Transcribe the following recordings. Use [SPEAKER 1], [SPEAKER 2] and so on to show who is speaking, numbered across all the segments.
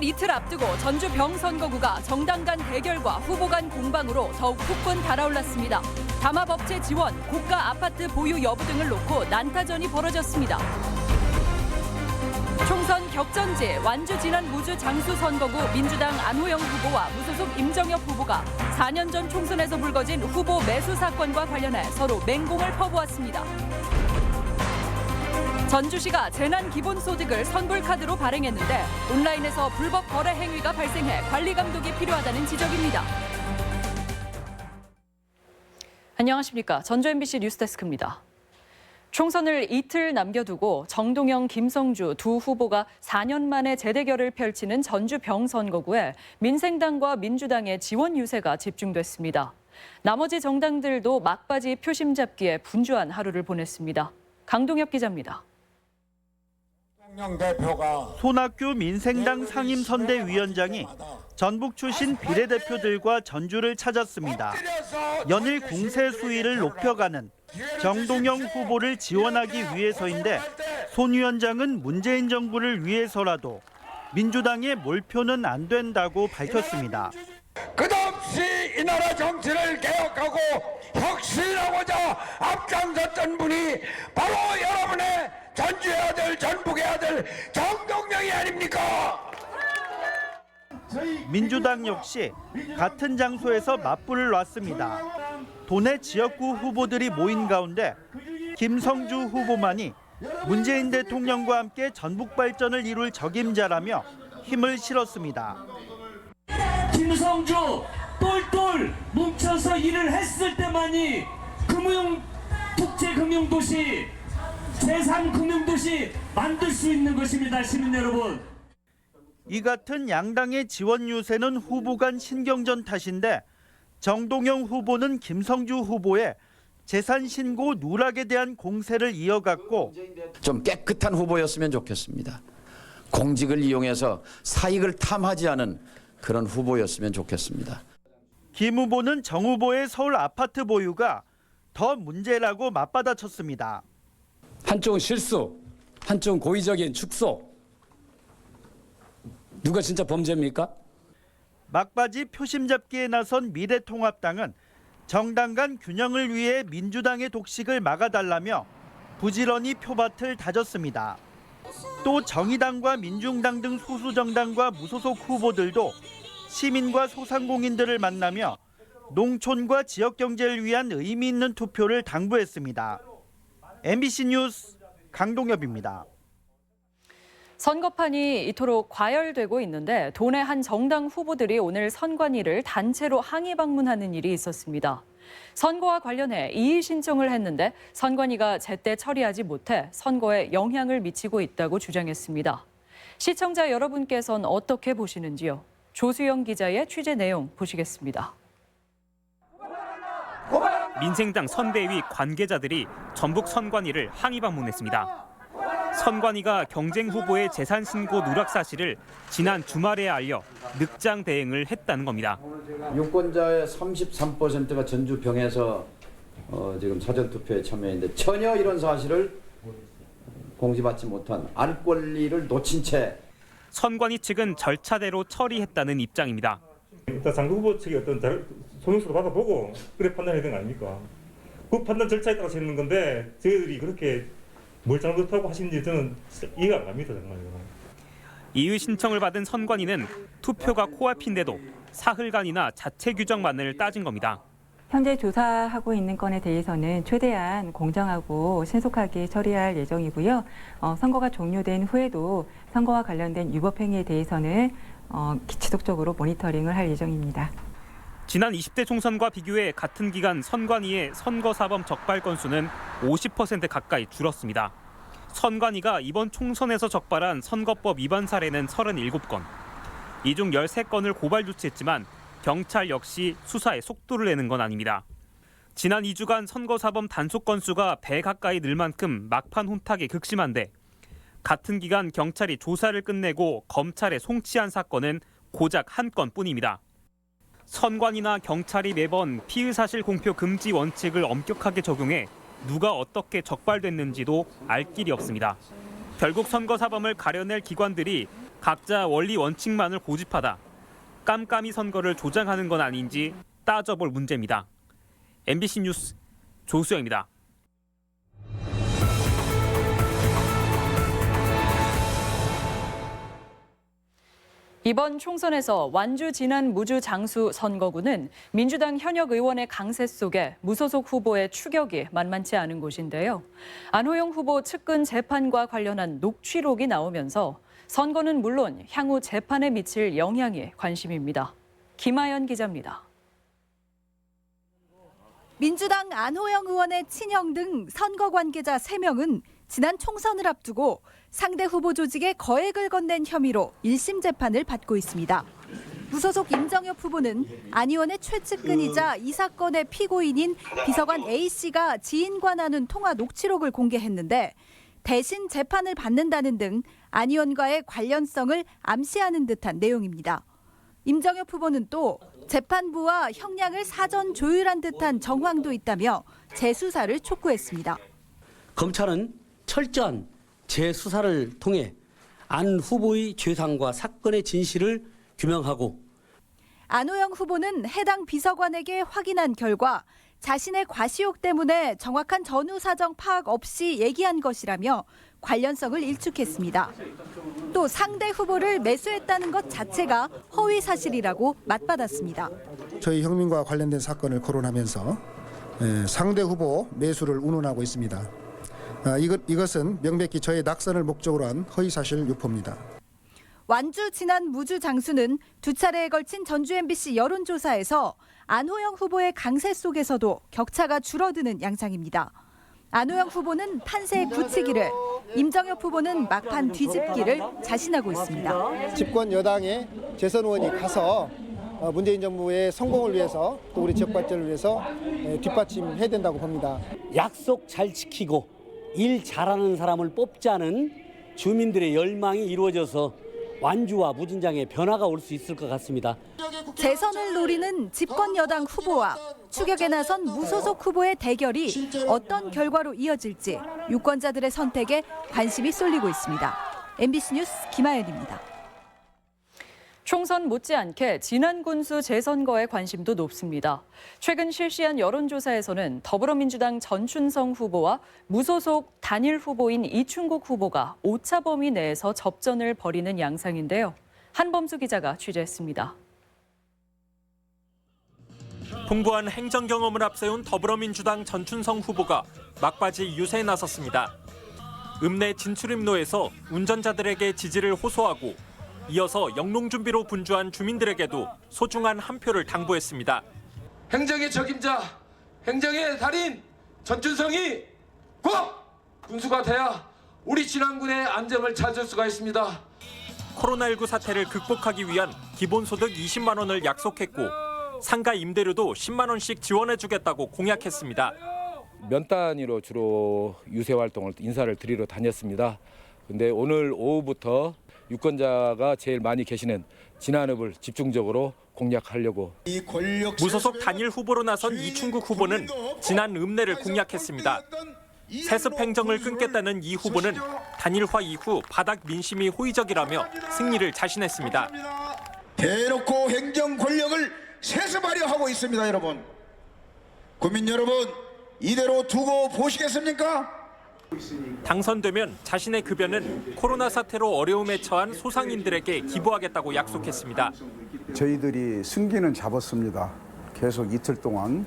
[SPEAKER 1] 총선을 이틀 앞두고 전주 병선거구가 정당 간 대결과 후보 간 공방으로 더욱 후끈 달아올랐습니다. 담합업체 지원, 고가 아파트 보유 여부 등을 놓고 난타전이 벌어졌습니다. 총선 격전지 완주 지난 무주 장수 선거구 민주당 안호영 후보와 무소속 임정혁 후보가 4년 전 총선에서 불거진 후보 매수 사건과 관련해 서로 맹공을 퍼부었습니다. 전주시가 재난기본소득을 선불카드로 발행했는데 온라인에서 불법 거래 행위가 발생해 관리 감독이 필요하다는 지적입니다. 안녕하십니까. 전주 MBC 뉴스데스크입니다. 총선을 이틀 남겨두고 정동영, 김성주 두 후보가 4년 만에 재대결을 펼치는 전주 병선거구에 민생당과 민주당의 지원 유세가 집중됐습니다. 나머지 정당들도 막바지 표심 잡기에 분주한 하루를 보냈습니다. 강동엽 기자입니다.
[SPEAKER 2] 손학규 민생당 상임선대위원장이 전북 출신 비례대표들과 전주를 찾았습니다. 연일 공세 수위를 높여가는 정동영 후보를 지원하기 위해서인데 손 위원장은 문재인 정부를 위해서라도 민주당의 몰표는 안 된다고 밝혔습니다.
[SPEAKER 3] 끝없이 이 나라 정치를 개혁하고 혁신하고자 앞장섰던 분이 바로 여러분의 전주의 아들, 전북의 아들 정동영이 아닙니까?
[SPEAKER 2] 민주당 역시 같은 장소에서 맞불을 놨습니다. 도내 지역구 후보들이 모인 가운데 김성주 후보만이 문재인 대통령과 함께 전북 발전을 이룰 적임자라며 힘을 실었습니다.
[SPEAKER 4] 김성주 똘똘 뭉쳐서 일을 했을 때만이 국제금융도시, 제3금융도시 만들 수 있는 것입니다. 시민 여러분.
[SPEAKER 2] 이 같은 양당의 지원 유세는 후보 간 신경전 탓인데 정동영 후보는 김성주 후보의 재산 신고 누락에 대한 공세를 이어갔고
[SPEAKER 5] 좀 깨끗한 후보였으면 좋겠습니다. 공직을 이용해서 사익을 탐하지 않은 그런 후보였으면 좋겠습니다.
[SPEAKER 2] 김 후보는 정 후보의 서울 아파트 보유가 더 문제라고 맞받아쳤습니다.
[SPEAKER 6] 한쪽은 실수, 한쪽은 고의적인 축소. 누가 진짜 범죄입니까?
[SPEAKER 2] 막바지 표심 잡기에 나선 미래통합당은 정당 간 균형을 위해 민주당의 독식을 막아달라며 부지런히 표밭을 다졌습니다. 또 정의당과 민중당 등 소수 정당과 무소속 후보들도 시민과 소상공인들을 만나며 농촌과 지역 경제를 위한 의미 있는 투표를 당부했습니다. MBC 뉴스 강동엽입니다.
[SPEAKER 1] 선거판이 이토록 과열되고 있는데 도내 한 정당 후보들이 오늘 선관위를 단체로 항의 방문하는 일이 있었습니다. 선거와 관련해 이의 신청을 했는데 선관위가 제때 처리하지 못해 선거에 영향을 미치고 있다고 주장했습니다. 시청자 여러분께서는 어떻게 보시는지요? 조수영 기자의 취재 내용 보시겠습니다.
[SPEAKER 7] 민생당 선대위 관계자들이 전북 선관위를 항의 방문했습니다. 선관위가 경쟁 후보의 재산 신고 누락 사실을 지난 주말에 알려 늑장 대응을 했다는 겁니다.
[SPEAKER 5] 유권자의 33%가 전주병에서 지금 사전투표에 참여했는데 전혀 이런 사실을 공지받지 못한 알 권리를 놓친 채
[SPEAKER 7] 선관위 측은 절차대로 처리했다는 입장입니다.
[SPEAKER 8] 일단 상대 후보 측이 어떤 소명서도 받아보고 그래 판단해야 되는 거 아닙니까? 그 판단 절차에 따라서 있는 건데 저희들이 그렇게 뭘 잘못하고 하시는지 저는 이해가 안 갑니다. 정말요.
[SPEAKER 7] 이의 신청을 받은 선관위는 투표가 코앞인데도 사흘간이나 자체 규정만을 따진 겁니다.
[SPEAKER 9] 현재 조사하고 있는 건에 대해서는 최대한 공정하고 신속하게 처리할 예정이고요. 선거가 종료된 후에도 선거와 관련된 위법 행위에 대해서는 지속적으로 모니터링을 할 예정입니다.
[SPEAKER 7] 지난 20대 총선과 비교해 같은 기간 선관위의 선거사범 적발 건수는 50% 가까이 줄었습니다. 선관위가 이번 총선에서 적발한 선거법 위반 사례는 37건. 이 중 13건을 고발 조치했지만 경찰 역시 수사에 속도를 내는 건 아닙니다. 지난 2주간 선거사범 단속 건수가 배 가까이 늘 만큼 막판 혼탁이 극심한데 같은 기간 경찰이 조사를 끝내고 검찰에 송치한 사건은 고작 한 건뿐입니다. 선관위나 경찰이 매번 피의 사실 공표 금지 원칙을 엄격하게 적용해 누가 어떻게 적발됐는지도 알 길이 없습니다. 결국 선거사범을 가려낼 기관들이 각자 원리 원칙만을 고집하다 깜깜이 선거를 조장하는 건 아닌지 따져볼 문제입니다. MBC 뉴스 조수영입니다.
[SPEAKER 1] 이번 총선에서 완주 진안 무주 장수 선거구는 민주당 현역 의원의 강세 속에 무소속 후보의 추격이 만만치 않은 곳인데요. 안호영 후보 측근 재판과 관련한 녹취록이 나오면서 선거는 물론 향후 재판에 미칠 영향이 관심입니다. 김아연 기자입니다.
[SPEAKER 10] 민주당 안호영 의원의 친형 등 선거 관계자 3명은 지난 총선을 앞두고 상대 후보 조직에 거액을 건넨 혐의로 1심 재판을 받고 있습니다. 무소속 임정엽 후보는 안 의원의 최측근이자 이 사건의 피고인인 비서관 A씨가 지인과 나눈 통화 녹취록을 공개했는데 대신 재판을 받는다는 등 안 의원과의 관련성을 암시하는 듯한 내용입니다. 임정엽 후보는 또 재판부와 형량을 사전 조율한 듯한 정황도 있다며 재수사를 촉구했습니다.
[SPEAKER 11] 검찰은 철저한 재수사를 통해 안 후보의 죄상과 사건의 진실을 규명하고
[SPEAKER 10] 안호영 후보는 해당 비서관에게 확인한 결과 자신의 과시욕 때문에 정확한 전후 사정 파악 없이 얘기한 것이라며 관련성을 일축했습니다. 또 상대 후보를 매수했다는 것 자체가 허위 사실이라고 맞받았습니다.
[SPEAKER 12] 저희 형민과 관련된 사건을 거론하면서 상대 후보 매수를 운운하고 있습니다. 이것은 명백히 저의 낙선을 목적으로 한 허위사실 유포입니다.
[SPEAKER 10] 완주 진안 무주 장수는 두 차례에 걸친 전주 MBC 여론조사에서 안호영 후보의 강세 속에서도 격차가 줄어드는 양상입니다. 안호영 후보는 판세에 굳히기를, 임정엽 후보는 막판 뒤집기를 자신하고 있습니다.
[SPEAKER 12] 집권 여당의 재선 의원이 가서 문재인 정부의 성공을 위해서 또 우리 지역 발전을 위해서 뒷받침해야 된다고 봅니다.
[SPEAKER 11] 약속 잘 지키고 일 잘하는 사람을 뽑자는 주민들의 열망이 이루어져서 완주와 무진장에 변화가 올 수 있을 것 같습니다.
[SPEAKER 10] 재선을 노리는 집권 여당 후보와 추격에 나선 무소속 후보의 대결이 어떤 결과로 이어질지 유권자들의 선택에 관심이 쏠리고 있습니다. MBC 뉴스 김아연입니다.
[SPEAKER 1] 총선 못지않게 진안 군수 재선거에 관심도 높습니다. 최근 실시한 여론조사에서는 더불어민주당 전춘성 후보와 무소속 단일 후보인 이충국 후보가 오차 범위 내에서 접전을 벌이는 양상인데요. 한범수 기자가 취재했습니다.
[SPEAKER 7] 풍부한 행정 경험을 앞세운 더불어민주당 전춘성 후보가 막바지 유세에 나섰습니다. 읍내 진출입로에서 운전자들에게 지지를 호소하고 이어서 영농 준비로 분주한 주민들에게도 소중한 한 표를 당부했습니다.
[SPEAKER 3] 행정의 적임자, 행정의 달인 전춘성이 꼭 군수가 돼야 우리 진안군의 안정을 찾을 수가 있습니다.
[SPEAKER 7] 코로나19 사태를 극복하기 위한 기본소득 20만 원을 약속했고 상가 임대료도 10만 원씩 지원해주겠다고 공약했습니다.
[SPEAKER 13] 면 단위로 주로 유세 활동을 인사를 드리러 다녔습니다. 근데 오늘 오후부터 유권자가 제일 많이 계시는 진안읍을 집중적으로 공략하려고.
[SPEAKER 7] 무소속 단일 후보로 나선 이충국 후보는 진안 읍내를 공략했습니다. 세습 행정을 끊겠다는 이 후보는 단일화 이후 바닥 민심이 호의적이라며 승리를 자신했습니다.
[SPEAKER 3] 대놓고 행정 권력을 세습하려 하고 있습니다, 여러분. 국민 여러분, 이대로 두고 보시겠습니까?
[SPEAKER 7] 당선되면 자신의 급여는 코로나 사태로 어려움에 처한 소상인들에게 기부하겠다고 약속했습니다.
[SPEAKER 14] 저희들이 승기는 잡았습니다. 계속 이틀 동안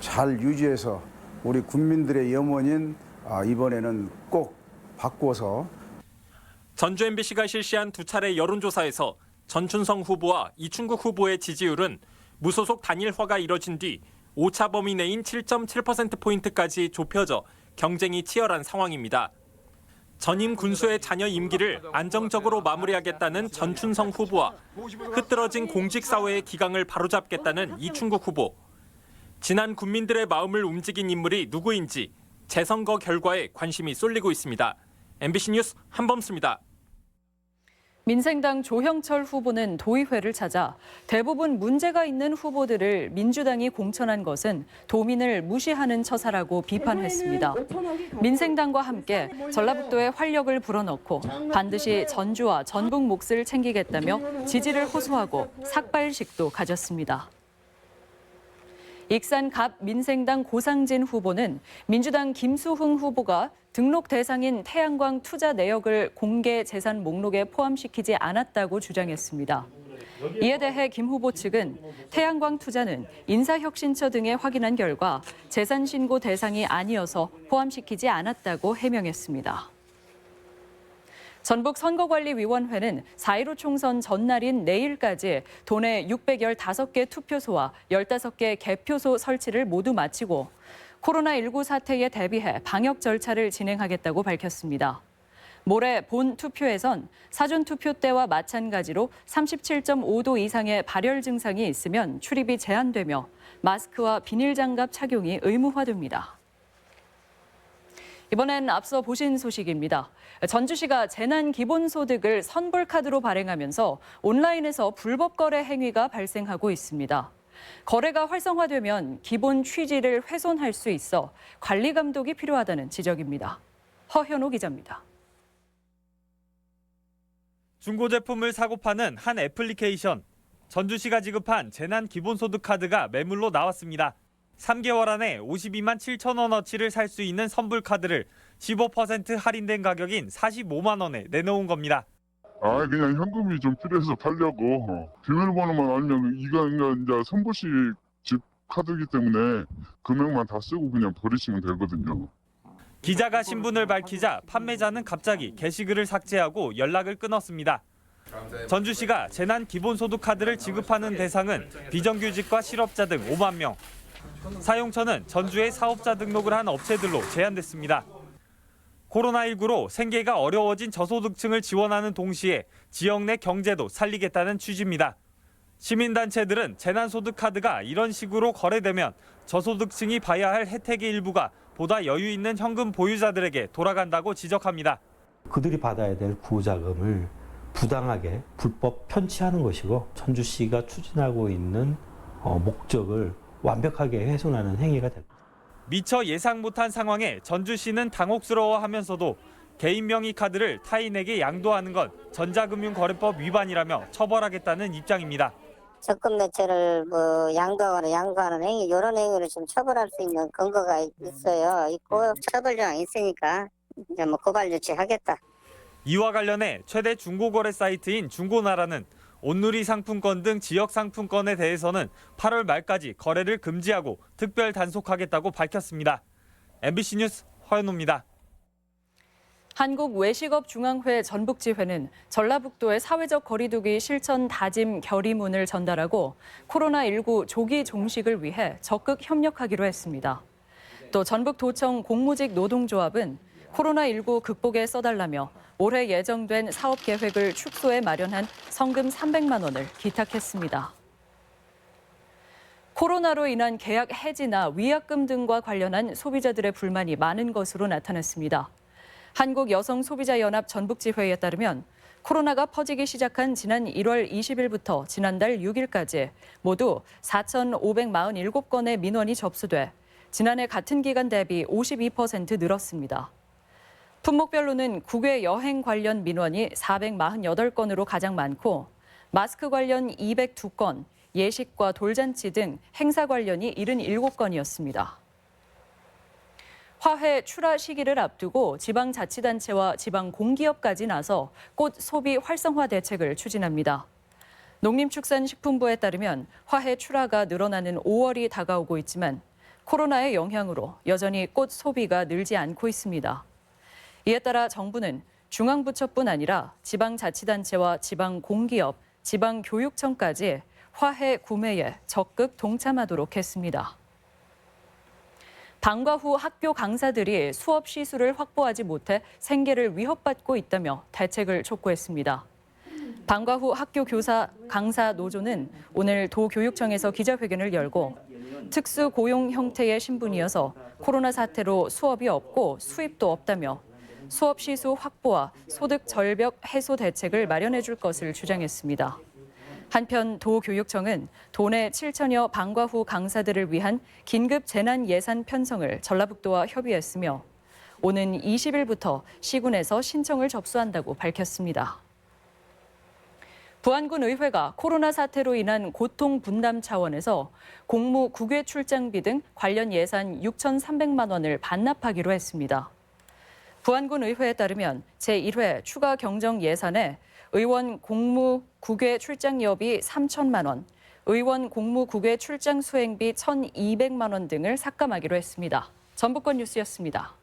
[SPEAKER 14] 잘 유지해서 우리 국민들의 염원인 이번에는 꼭 바꿔서.
[SPEAKER 7] 전주 MBC가 실시한 두 차례 여론조사에서 전춘성 후보와 이충국 후보의 지지율은 무소속 단일화가 이뤄진 뒤 오차 범위 내인 7.7%포인트까지 좁혀져 경쟁이 치열한 상황입니다. 전임 군수의 자녀 임기를 안정적으로 마무리하겠다는 전춘성 후보와 흐트러진 공직사회의 기강을 바로잡겠다는 이충국 후보. 지난 국민들의 마음을 움직인 인물이 누구인지 재선거 결과에 관심이 쏠리고 있습니다. MBC 뉴스 한범수입니다.
[SPEAKER 1] 민생당 조형철 후보는 도의회를 찾아 대부분 문제가 있는 후보들을 민주당이 공천한 것은 도민을 무시하는 처사라고 비판했습니다. 민생당과 함께 전라북도에 활력을 불어넣고 반드시 전주와 전북 몫을 챙기겠다며 지지를 호소하고 삭발식도 가졌습니다. 익산 갑 민생당 고상진 후보는 민주당 김수흥 후보가 등록 대상인 태양광 투자 내역을 공개 재산 목록에 포함시키지 않았다고 주장했습니다. 이에 대해 김 후보 측은 태양광 투자는 인사혁신처 등에 확인한 결과 재산 신고 대상이 아니어서 포함시키지 않았다고 해명했습니다. 전북선거관리위원회는 4.15 총선 전날인 내일까지 도내 615개 투표소와 15개 개표소 설치를 모두 마치고 코로나19 사태에 대비해 방역 절차를 진행하겠다고 밝혔습니다. 모레 본 투표에선 사전 투표 때와 마찬가지로 37.5도 이상의 발열 증상이 있으면 출입이 제한되며 마스크와 비닐장갑 착용이 의무화됩니다. 이번엔 앞서 보신 소식입니다. 전주시가 재난기본소득을 선불카드로 발행하면서 온라인에서 불법 거래 행위가 발생하고 있습니다. 거래가 활성화되면 기본 취지를 훼손할 수 있어 관리 감독이 필요하다는 지적입니다. 허현호 기자입니다.
[SPEAKER 7] 중고 제품을 사고 파는 한 애플리케이션. 전주시가 지급한 재난기본소득 카드가 매물로 나왔습니다. 3개월 안에 52만 7천 원어치를 살 수 있는 선불카드를 15% 할인된 가격인 45만 원에 내놓은 겁니다.
[SPEAKER 15] 그냥 현금이 좀 필요해서 팔려고. 비밀번호만 알면 이건 이제 선불식 집 카드이기 때문에 금액만 다 쓰고 그냥 버리시면 되거든요.
[SPEAKER 7] 기자가 신분을 밝히자 판매자는 갑자기 게시글을 삭제하고 연락을 끊었습니다. 전주시가 재난기본소득 카드를 지급하는 대상은 비정규직과 실업자 등 5만 명. 사용처는 전주에 사업자 등록을 한 업체들로 제한됐습니다. 코로나19로 생계가 어려워진 저소득층을 지원하는 동시에 지역 내 경제도 살리겠다는 취지입니다. 시민단체들은 재난소득 카드가 이런 식으로 거래되면 저소득층이 봐야 할 혜택의 일부가 보다 여유 있는 현금 보유자들에게 돌아간다고 지적합니다.
[SPEAKER 16] 그들이 받아야 될 구자금을 부당하게 불법 편취하는 것이고 전주시가 추진하고 있는 목적을 완벽하게 훼손하는 행위가 됩니다.
[SPEAKER 7] 미처 예상 못한 상황에 전주시는 당혹스러워하면서도 개인 명의 카드를 타인에게 양도하는 건 전자금융거래법 위반이라며 처벌하겠다는 입장입니다.
[SPEAKER 17] 적금 매체를 양도하는 행위, 이런 행위를 좀 처벌할 수 있는 근거가 있어요. 있고 처벌 조항이 있으니까 이제 고발 조치하겠다.
[SPEAKER 7] 이와 관련해 최대 중고거래 사이트인 중고나라는 온누리 상품권 등 지역 상품권에 대해서는 8월 말까지 거래를 금지하고 특별 단속하겠다고 밝혔습니다. MBC 뉴스 허연호입니다.
[SPEAKER 1] 한국외식업중앙회 전북지회는 전라북도의 사회적 거리두기 실천 다짐 결의문을 전달하고 코로나19 조기 종식을 위해 적극 협력하기로 했습니다. 또 전북도청 공무직 노동조합은 코로나19 극복에 써달라며 올해 예정된 사업 계획을 축소해 마련한 성금 300만 원을 기탁했습니다. 코로나로 인한 계약 해지나 위약금 등과 관련한 소비자들의 불만이 많은 것으로 나타났습니다. 한국여성소비자연합 전북지회에 따르면 코로나가 퍼지기 시작한 지난 1월 20일부터 지난달 6일까지 모두 4,547건의 민원이 접수돼 지난해 같은 기간 대비 52% 늘었습니다. 품목별로는 국외 여행 관련 민원이 448건으로 가장 많고 마스크 관련 202건, 예식과 돌잔치 등 행사 관련이 77건이었습니다. 화훼 출하 시기를 앞두고 지방자치단체와 지방공기업까지 나서 꽃 소비 활성화 대책을 추진합니다. 농림축산식품부에 따르면 화훼 출하가 늘어나는 5월이 다가오고 있지만 코로나의 영향으로 여전히 꽃 소비가 늘지 않고 있습니다. 이에 따라 정부는 중앙부처뿐 아니라 지방자치단체와 지방공기업, 지방교육청까지 화훼 구매에 적극 동참하도록 했습니다. 방과 후 학교 강사들이 수업 시수를 확보하지 못해 생계를 위협받고 있다며 대책을 촉구했습니다. 방과 후 학교 강사 노조는 오늘 도교육청에서 기자회견을 열고 특수 고용 형태의 신분이어서 코로나 사태로 수업이 없고 수입도 없다며 수업 시수 확보와 소득 절벽 해소 대책을 마련해 줄 것을 주장했습니다. 한편 도교육청은 도내 7천여 방과 후 강사들을 위한 긴급 재난 예산 편성을 전라북도와 협의했으며 오는 20일부터 시군에서 신청을 접수한다고 밝혔습니다. 부안군 의회가 코로나 사태로 인한 고통 분담 차원에서 공무 국외 출장비 등 관련 예산 6,300만 원을 반납하기로 했습니다. 부안군 의회에 따르면 제1회 추가 경정 예산에 의원 공무 국외 출장여비 3천만 원, 의원 공무 국외 출장 수행비 1,200만 원 등을 삭감하기로 했습니다. 전북권 뉴스였습니다.